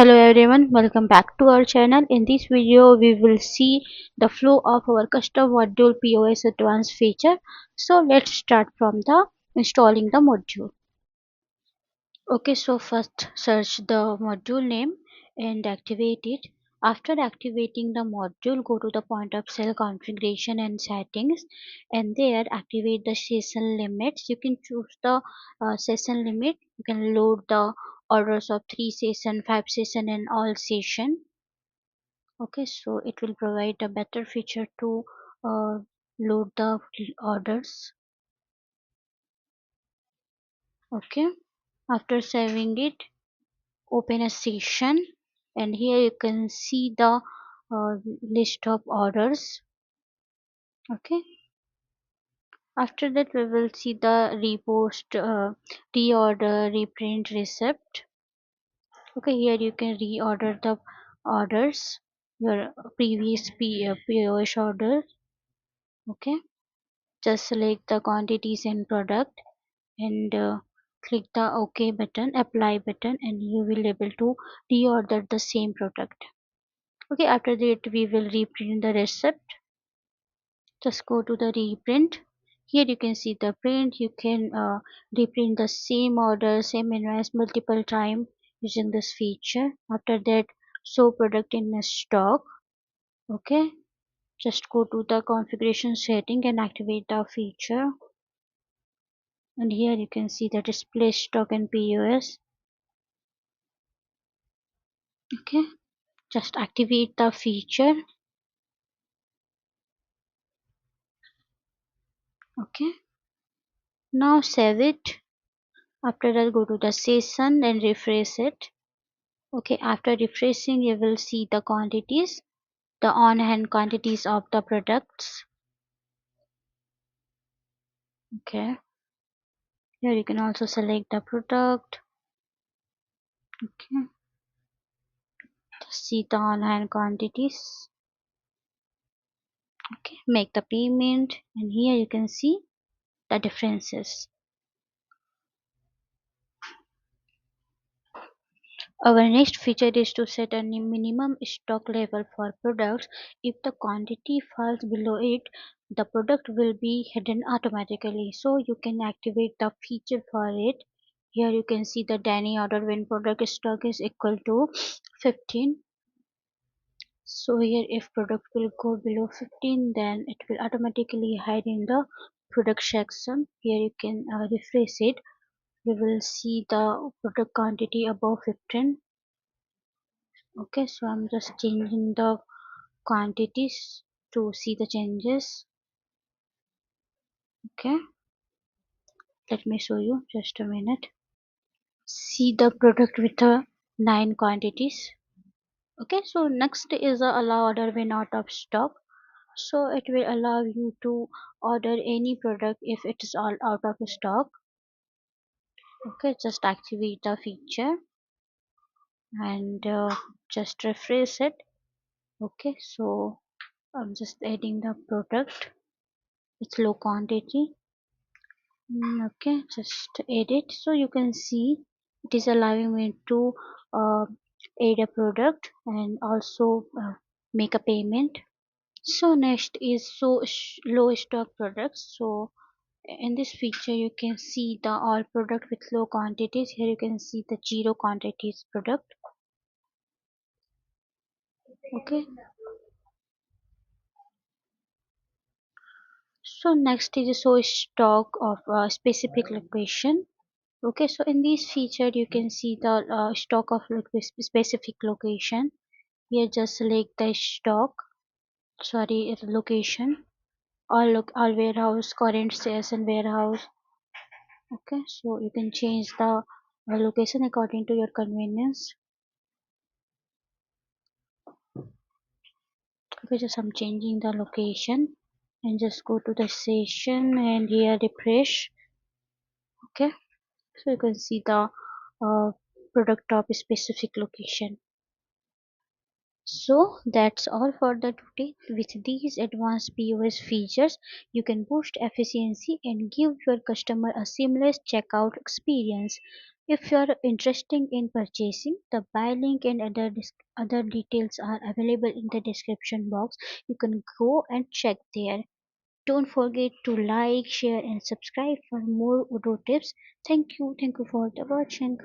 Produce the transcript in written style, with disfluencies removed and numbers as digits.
Hello everyone, welcome back to our channel. In this video we will see the flow of our custom module POS advanced feature. So let's start from the installing the module. Okay, so first search the module name and activate it. After activating the module, go to the point of sale configuration and settings, and there activate the session limits. You can choose the session limit. You can load the orders of 3 session, 5 session and all session. Okay, so it will provide a better feature to uh, load the orders. Okay, after saving it, open a session, and here you can see the list of orders. Okay, after that we will see the repost, reorder, reprint, receipt. Okay, here you can reorder the orders, your previous POS order. Okay, just select the quantities and product, and click the OK button, apply button, and you will able to reorder the same product. Okay, after that we will reprint the receipt. Just go to the reprint. Here you can see the print. You can reprint the same order, same invoice multiple time using this feature. After that, show product in stock. Okay, just go to the configuration setting and activate the feature. And here you can see the display stock and POS. Okay, just activate the feature. Okay, now save it. After that, go to the session and refresh it. Okay, after refreshing, you will see the quantities, the on hand quantities of the products. Okay, here you can also select the product. Okay, see the on hand quantities. Okay, make the payment, and here you can see the differences. Our next feature is to set a minimum stock level for products. If the quantity falls below it, the product will be hidden automatically. So you can activate the feature for it. Here you can see the Danny order when product stock is equal to 15. So here if product will go below 15, then it will automatically hide in the product section. Here you can refresh it. You will see the product quantity above 15. Okay, so I'm just changing the quantities to see the changes. Okay, let me show you just a minute. See the product with the 9 quantities. Okay, so next is a allow order when out of stock. So it will allow you to order any product if it is all out of stock. Okay, just activate the feature, and just refresh it. Okay, so I'm just adding the product with low quantity. Okay, just edit. So you can see it is allowing me to uh, add a product and also make a payment. So next is low stock products. So in this feature you can see the all product with low quantities. Here you can see the zero quantities product. Okay, so next is show stock of a specific location. Okay, so in this feature you can see the stock of specific location. Here just select the stock, sorry, location, all warehouse, current sales and warehouse. Okay, so you can change the location according to your convenience. Okay, just I'm changing the location, and just go to the session and here refresh. Okay, so you can see the product of a specific location. So that's all for the today. With these advanced POS features, you can boost efficiency and give your customer a seamless checkout experience. If you are interested in purchasing, the buy link and other details are available in the description box. You can go and check there. Don't forget to like, share and subscribe for more Odoo tips. Thank you for the watching.